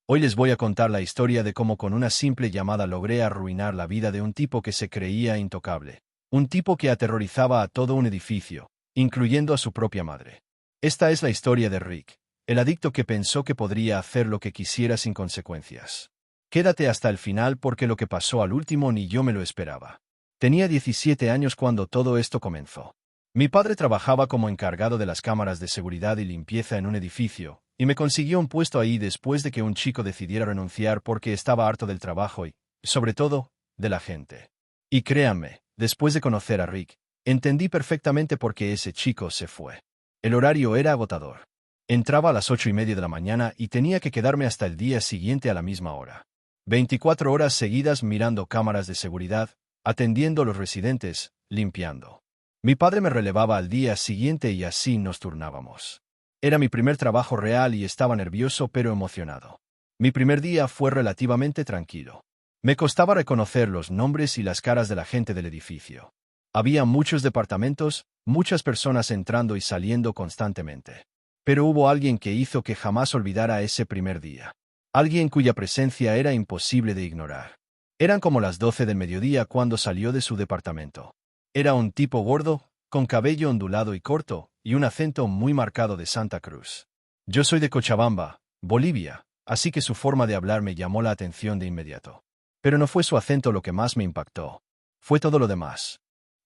Hoy les voy a contar la historia de cómo con una simple llamada logré arruinar la vida de un tipo que se creía intocable. Un tipo que aterrorizaba a todo un edificio, incluyendo a su propia madre. Esta es la historia de Rick, el adicto que pensó que podría hacer lo que quisiera sin consecuencias. Quédate hasta el final porque lo que pasó al último ni yo me lo esperaba. Tenía 17 años cuando todo esto comenzó. Mi padre trabajaba como encargado de las cámaras de seguridad y limpieza en un edificio, y me consiguió un puesto ahí después de que un chico decidiera renunciar porque estaba harto del trabajo y, sobre todo, de la gente. Y créanme, después de conocer a Rick, entendí perfectamente por qué ese chico se fue. El horario era agotador. Entraba a las 8:30 de la mañana y tenía que quedarme hasta el día siguiente a la misma hora. 24 horas seguidas mirando cámaras de seguridad, atendiendo a los residentes, limpiando. Mi padre me relevaba al día siguiente y así nos turnábamos. Era mi primer trabajo real y estaba nervioso pero emocionado. Mi primer día fue relativamente tranquilo. Me costaba reconocer los nombres y las caras de la gente del edificio. Había muchos departamentos, muchas personas entrando y saliendo constantemente. Pero hubo alguien que hizo que jamás olvidara ese primer día. Alguien cuya presencia era imposible de ignorar. Eran como las 12 del mediodía cuando salió de su departamento. Era un tipo gordo, con cabello ondulado y corto, y un acento muy marcado de Santa Cruz. Yo soy de Cochabamba, Bolivia, así que su forma de hablar me llamó la atención de inmediato. Pero no fue su acento lo que más me impactó. Fue todo lo demás.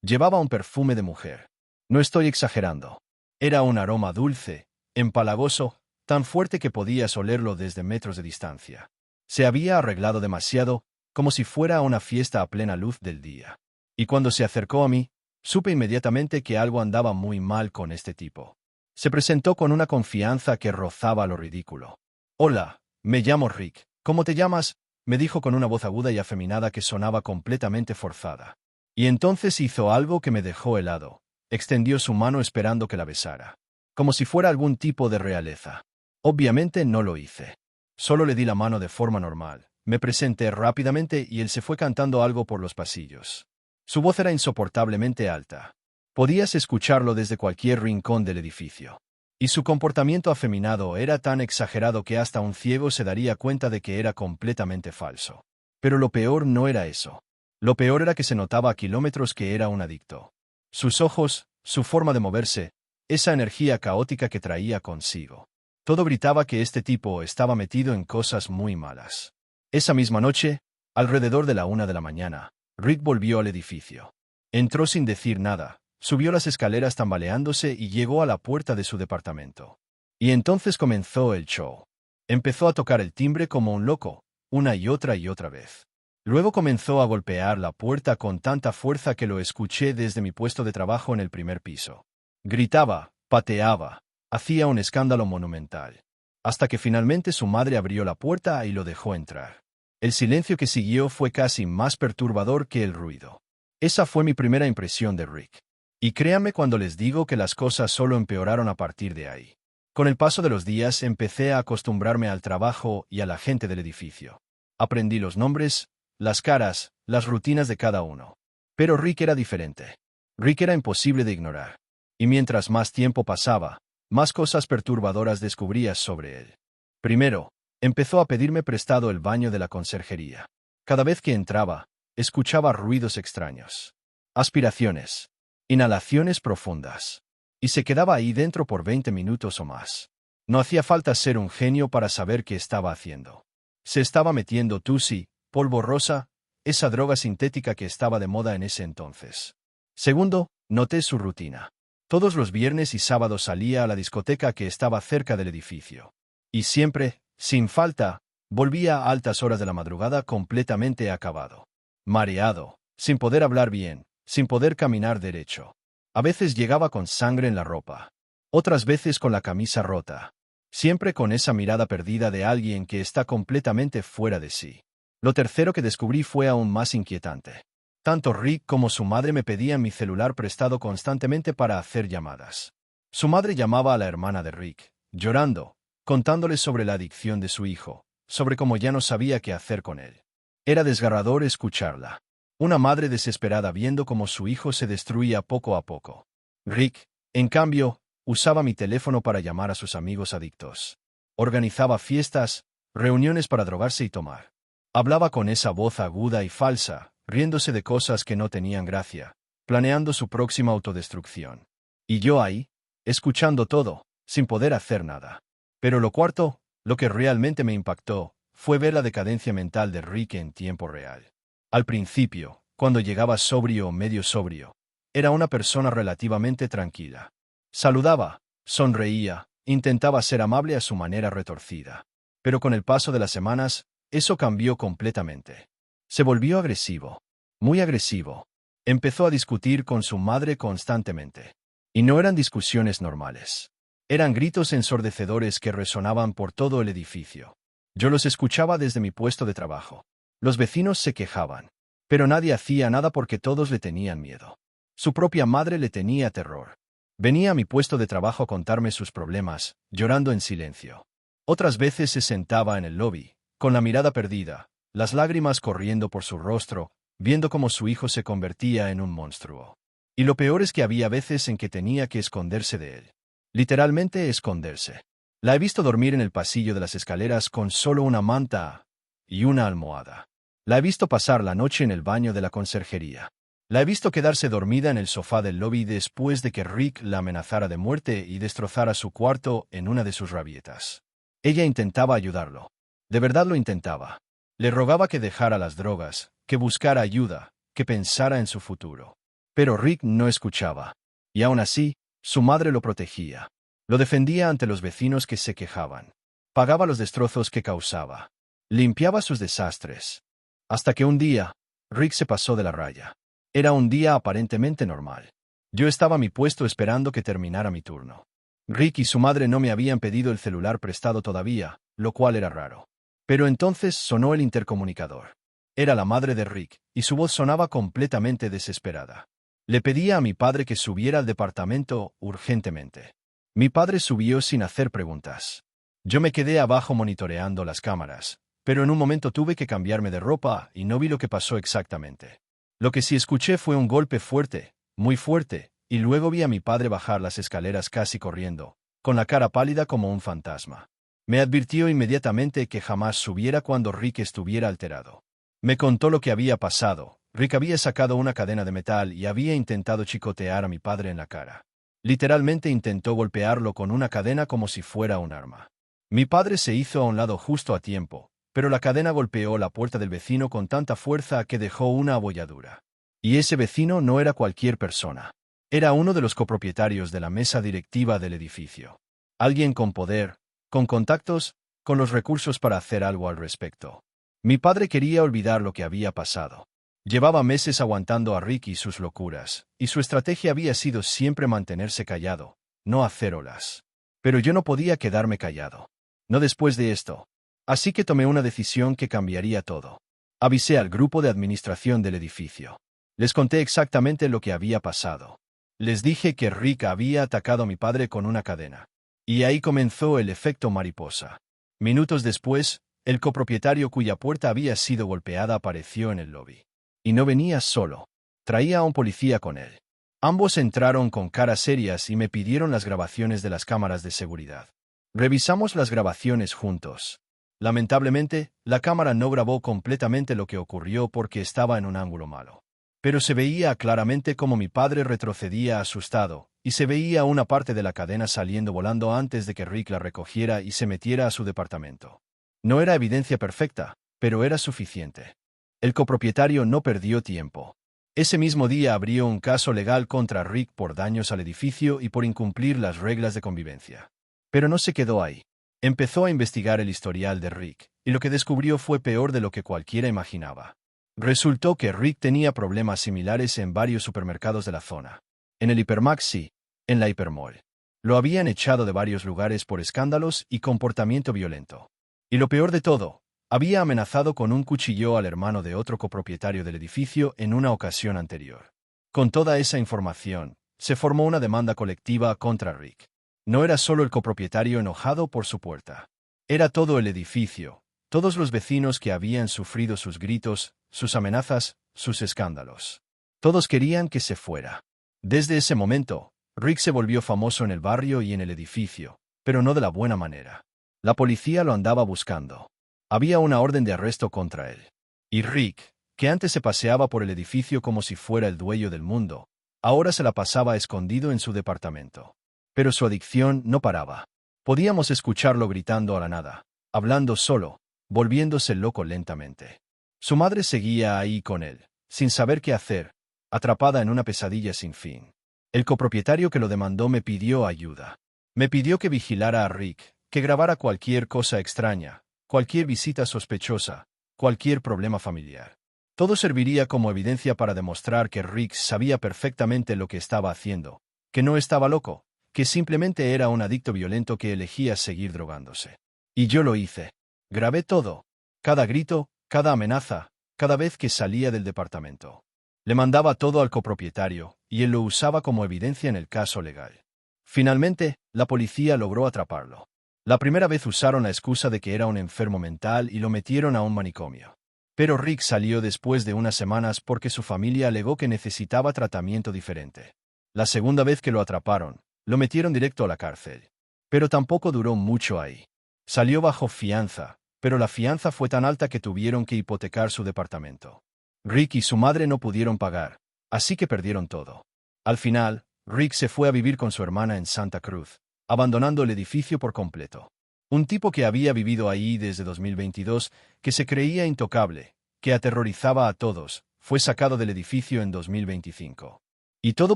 Llevaba un perfume de mujer. No estoy exagerando. Era un aroma dulce, empalagoso, tan fuerte que podías olerlo desde metros de distancia. Se había arreglado demasiado, como si fuera una fiesta a plena luz del día. Y cuando se acercó a mí, supe inmediatamente que algo andaba muy mal con este tipo. Se presentó con una confianza que rozaba lo ridículo. «Hola, me llamo Rick. ¿Cómo te llamas?», me dijo con una voz aguda y afeminada que sonaba completamente forzada. Y entonces hizo algo que me dejó helado. Extendió su mano esperando que la besara. Como si fuera algún tipo de realeza. Obviamente no lo hice. Solo le di la mano de forma normal. Me presenté rápidamente y él se fue cantando algo por los pasillos. Su voz era insoportablemente alta. Podías escucharlo desde cualquier rincón del edificio. Y su comportamiento afeminado era tan exagerado que hasta un ciego se daría cuenta de que era completamente falso. Pero lo peor no era eso. Lo peor era que se notaba a kilómetros que era un adicto. Sus ojos, su forma de moverse, esa energía caótica que traía consigo. Todo gritaba que este tipo estaba metido en cosas muy malas. Esa misma noche, alrededor de la 1 de la mañana, Rick volvió al edificio. Entró sin decir nada, subió las escaleras tambaleándose y llegó a la puerta de su departamento. Y entonces comenzó el show. Empezó a tocar el timbre como un loco, una y otra vez. Luego comenzó a golpear la puerta con tanta fuerza que lo escuché desde mi puesto de trabajo en el primer piso. Gritaba, pateaba, hacía un escándalo monumental. Hasta que finalmente su madre abrió la puerta y lo dejó entrar. El silencio que siguió fue casi más perturbador que el ruido. Esa fue mi primera impresión de Rick. Y créanme cuando les digo que las cosas solo empeoraron a partir de ahí. Con el paso de los días empecé a acostumbrarme al trabajo y a la gente del edificio. Aprendí los nombres, las caras, las rutinas de cada uno. Pero Rick era diferente. Rick era imposible de ignorar. Y mientras más tiempo pasaba, más cosas perturbadoras descubrías sobre él. Primero, empezó a pedirme prestado el baño de la conserjería. Cada vez que entraba, escuchaba ruidos extraños. Aspiraciones. Inhalaciones profundas. Y se quedaba ahí dentro por 20 minutos o más. No hacía falta ser un genio para saber qué estaba haciendo. Se estaba metiendo tusi, polvo rosa, esa droga sintética que estaba de moda en ese entonces. Segundo, noté su rutina. Todos los viernes y sábados salía a la discoteca que estaba cerca del edificio. Y siempre, sin falta, volvía a altas horas de la madrugada completamente acabado. Mareado, sin poder hablar bien, sin poder caminar derecho. A veces llegaba con sangre en la ropa. Otras veces con la camisa rota. Siempre con esa mirada perdida de alguien que está completamente fuera de sí. Lo tercero que descubrí fue aún más inquietante. Tanto Rick como su madre me pedían mi celular prestado constantemente para hacer llamadas. Su madre llamaba a la hermana de Rick, llorando, contándole sobre la adicción de su hijo, sobre cómo ya no sabía qué hacer con él. Era desgarrador escucharla. Una madre desesperada viendo cómo su hijo se destruía poco a poco. Rick, en cambio, usaba mi teléfono para llamar a sus amigos adictos. Organizaba fiestas, reuniones para drogarse y tomar. Hablaba con esa voz aguda y falsa, riéndose de cosas que no tenían gracia, planeando su próxima autodestrucción. Y yo ahí, escuchando todo, sin poder hacer nada. Pero lo cuarto, lo que realmente me impactó, fue ver la decadencia mental de Rick en tiempo real. Al principio, cuando llegaba sobrio o medio sobrio, era una persona relativamente tranquila. Saludaba, sonreía, intentaba ser amable a su manera retorcida. Pero con el paso de las semanas, eso cambió completamente. Se volvió agresivo. Muy agresivo. Empezó a discutir con su madre constantemente. Y no eran discusiones normales. Eran gritos ensordecedores que resonaban por todo el edificio. Yo los escuchaba desde mi puesto de trabajo. Los vecinos se quejaban. Pero nadie hacía nada porque todos le tenían miedo. Su propia madre le tenía terror. Venía a mi puesto de trabajo a contarme sus problemas, llorando en silencio. Otras veces se sentaba en el lobby, con la mirada perdida, las lágrimas corriendo por su rostro, viendo cómo su hijo se convertía en un monstruo. Y lo peor es que había veces en que tenía que esconderse de él. Literalmente esconderse. La he visto dormir en el pasillo de las escaleras con solo una manta y una almohada. La he visto pasar la noche en el baño de la conserjería. La he visto quedarse dormida en el sofá del lobby después de que Rick la amenazara de muerte y destrozara su cuarto en una de sus rabietas. Ella intentaba ayudarlo. De verdad lo intentaba. Le rogaba que dejara las drogas, que buscara ayuda, que pensara en su futuro. Pero Rick no escuchaba. Y aún así, su madre lo protegía. Lo defendía ante los vecinos que se quejaban. Pagaba los destrozos que causaba. Limpiaba sus desastres. Hasta que un día, Rick se pasó de la raya. Era un día aparentemente normal. Yo estaba a mi puesto esperando que terminara mi turno. Rick y su madre no me habían pedido el celular prestado todavía, lo cual era raro. Pero entonces sonó el intercomunicador. Era la madre de Rick, y su voz sonaba completamente desesperada. Le pedía a mi padre que subiera al departamento urgentemente. Mi padre subió sin hacer preguntas. Yo me quedé abajo monitoreando las cámaras, pero en un momento tuve que cambiarme de ropa y no vi lo que pasó exactamente. Lo que sí escuché fue un golpe fuerte, muy fuerte, y luego vi a mi padre bajar las escaleras casi corriendo, con la cara pálida como un fantasma. Me advirtió inmediatamente que jamás subiera cuando Rick estuviera alterado. Me contó lo que había pasado. Rick había sacado una cadena de metal y había intentado chicotear a mi padre en la cara. Literalmente intentó golpearlo con una cadena como si fuera un arma. Mi padre se hizo a un lado justo a tiempo, pero la cadena golpeó la puerta del vecino con tanta fuerza que dejó una abolladura. Y ese vecino no era cualquier persona. Era uno de los copropietarios de la mesa directiva del edificio. Alguien con poder, con contactos, con los recursos para hacer algo al respecto. Mi padre quería olvidar lo que había pasado. Llevaba meses aguantando a Rick y sus locuras, y su estrategia había sido siempre mantenerse callado, no hacer olas. Pero yo no podía quedarme callado. No después de esto. Así que tomé una decisión que cambiaría todo. Avisé al grupo de administración del edificio. Les conté exactamente lo que había pasado. Les dije que Rick había atacado a mi padre con una cadena. Y ahí comenzó el efecto mariposa. Minutos después, el copropietario cuya puerta había sido golpeada apareció en el lobby. Y no venía solo. Traía a un policía con él. Ambos entraron con caras serias y me pidieron las grabaciones de las cámaras de seguridad. Revisamos las grabaciones juntos. Lamentablemente, la cámara no grabó completamente lo que ocurrió porque estaba en un ángulo malo. Pero se veía claramente cómo mi padre retrocedía asustado, y se veía una parte de la cadena saliendo volando antes de que Rick la recogiera y se metiera a su departamento. No era evidencia perfecta, pero era suficiente. El copropietario no perdió tiempo. Ese mismo día abrió un caso legal contra Rick por daños al edificio y por incumplir las reglas de convivencia. Pero no se quedó ahí. Empezó a investigar el historial de Rick, y lo que descubrió fue peor de lo que cualquiera imaginaba. Resultó que Rick tenía problemas similares en varios supermercados de la zona. En el Hipermaxi, en la Hipermall. Lo habían echado de varios lugares por escándalos y comportamiento violento. Y lo peor de todo, había amenazado con un cuchillo al hermano de otro copropietario del edificio en una ocasión anterior. Con toda esa información, se formó una demanda colectiva contra Rick. No era solo el copropietario enojado por su puerta. Era todo el edificio, todos los vecinos que habían sufrido sus gritos, sus amenazas, sus escándalos. Todos querían que se fuera. Desde ese momento, Rick se volvió famoso en el barrio y en el edificio, pero no de la buena manera. La policía lo andaba buscando. Había una orden de arresto contra él. Y Rick, que antes se paseaba por el edificio como si fuera el dueño del mundo, ahora se la pasaba escondido en su departamento. Pero su adicción no paraba. Podíamos escucharlo gritando a la nada, hablando solo, volviéndose loco lentamente. Su madre seguía ahí con él, sin saber qué hacer, atrapada en una pesadilla sin fin. El copropietario que lo demandó me pidió ayuda. Me pidió que vigilara a Rick, que grabara cualquier cosa extraña, cualquier visita sospechosa, cualquier problema familiar. Todo serviría como evidencia para demostrar que Rick sabía perfectamente lo que estaba haciendo, que no estaba loco, que simplemente era un adicto violento que elegía seguir drogándose. Y yo lo hice. Grabé todo. Cada grito, cada amenaza, cada vez que salía del departamento. Le mandaba todo al copropietario, y él lo usaba como evidencia en el caso legal. Finalmente, la policía logró atraparlo. La primera vez usaron la excusa de que era un enfermo mental y lo metieron a un manicomio. Pero Rick salió después de unas semanas porque su familia alegó que necesitaba tratamiento diferente. La segunda vez que lo atraparon, lo metieron directo a la cárcel. Pero tampoco duró mucho ahí. Salió bajo fianza, pero la fianza fue tan alta que tuvieron que hipotecar su departamento. Rick y su madre no pudieron pagar, así que perdieron todo. Al final, Rick se fue a vivir con su hermana en Santa Cruz, abandonando el edificio por completo. Un tipo que había vivido ahí desde 2022, que se creía intocable, que aterrorizaba a todos, fue sacado del edificio en 2025. Y todo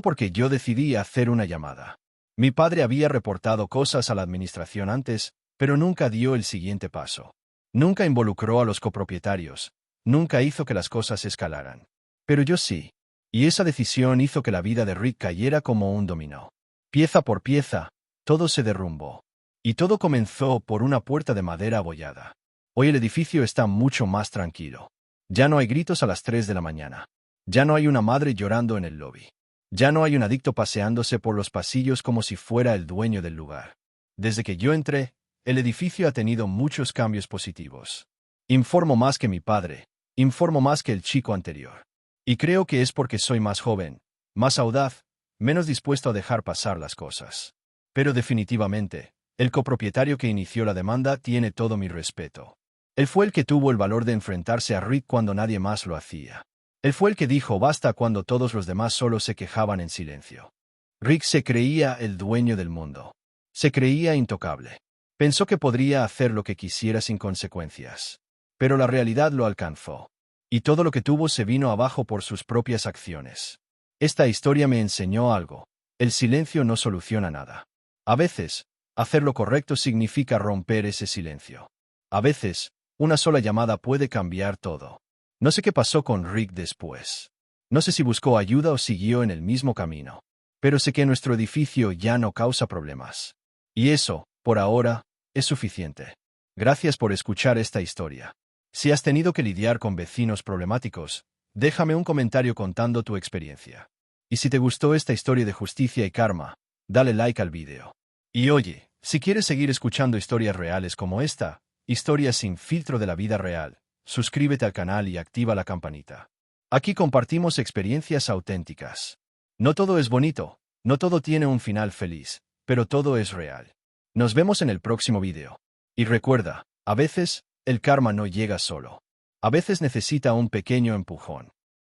porque yo decidí hacer una llamada. Mi padre había reportado cosas a la administración antes, pero nunca dio el siguiente paso. Nunca involucró a los copropietarios, nunca hizo que las cosas escalaran. Pero yo sí. Y esa decisión hizo que la vida de Rick cayera como un dominó. Pieza por pieza, todo se derrumbó. Y todo comenzó por una puerta de madera abollada. Hoy el edificio está mucho más tranquilo. Ya no hay gritos a las 3 de la mañana. Ya no hay una madre llorando en el lobby. Ya no hay un adicto paseándose por los pasillos como si fuera el dueño del lugar. Desde que yo entré, el edificio ha tenido muchos cambios positivos. Informo más que mi padre, informo más que el chico anterior. Y creo que es porque soy más joven, más audaz, menos dispuesto a dejar pasar las cosas. Pero definitivamente, el copropietario que inició la demanda tiene todo mi respeto. Él fue el que tuvo el valor de enfrentarse a Rick cuando nadie más lo hacía. Él fue el que dijo basta cuando todos los demás solo se quejaban en silencio. Rick se creía el dueño del mundo. Se creía intocable. Pensó que podría hacer lo que quisiera sin consecuencias. Pero la realidad lo alcanzó. Y todo lo que tuvo se vino abajo por sus propias acciones. Esta historia me enseñó algo. El silencio no soluciona nada. A veces, hacer lo correcto significa romper ese silencio. A veces, una sola llamada puede cambiar todo. No sé qué pasó con Rick después. No sé si buscó ayuda o siguió en el mismo camino. Pero sé que nuestro edificio ya no causa problemas. Y eso, por ahora, es suficiente. Gracias por escuchar esta historia. Si has tenido que lidiar con vecinos problemáticos, déjame un comentario contando tu experiencia. Y si te gustó esta historia de justicia y karma, dale like al vídeo. Y oye, si quieres seguir escuchando historias reales como esta, historias sin filtro de la vida real, suscríbete al canal y activa la campanita. Aquí compartimos experiencias auténticas. No todo es bonito, no todo tiene un final feliz, pero todo es real. Nos vemos en el próximo vídeo. Y recuerda, a veces, el karma no llega solo. A veces necesita un pequeño empujón.